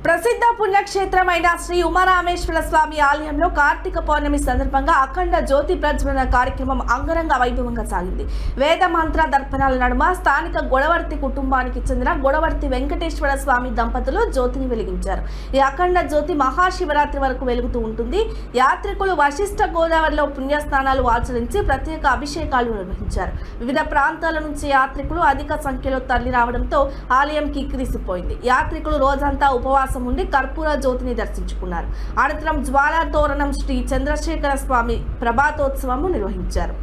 ప్రసిద్ధ పుణ్యక్షేత్రమైన శ్రీ ఉమారామేశ్వర స్వామి ఆలయంలో కార్తీక పౌర్ణమి సందర్భంగా అఖండ జ్యోతి ప్రజ్వలన కార్యక్రమం అంగరంగ వైభవంగా సాగింది. వేద మంత్ర దర్పణాల నడుమ స్థానిక గొడవర్తి కుటుంబానికి చెందిన గొడవర్తి వెంకటేశ్వర స్వామి దంపతులు జ్యోతిని వెలిగించారు. ఈ అఖండ జ్యోతి మహాశివరాత్రి వరకు వెలుగుతూ ఉంటుంది. యాత్రికులు వశిష్ఠ గోదావరిలో పుణ్యస్నానాలు ఆచరించి ప్రత్యేక అభిషేకాలు నిర్వహించారు. వివిధ ప్రాంతాల నుంచి యాత్రికులు అధిక సంఖ్యలో తరలి రావడంతో ఆలయం కిక్కిరిసిపోయింది. యాత్రికులు రోజంతా ఉపవాసం ఉండి కర్పూర జ్యోతిని దర్శించుకున్నారు. అనంతరం జ్వాలా తోరణం శ్రీ చంద్రశేఖర స్వామి ప్రభాతోత్సవం నిర్వహించారు.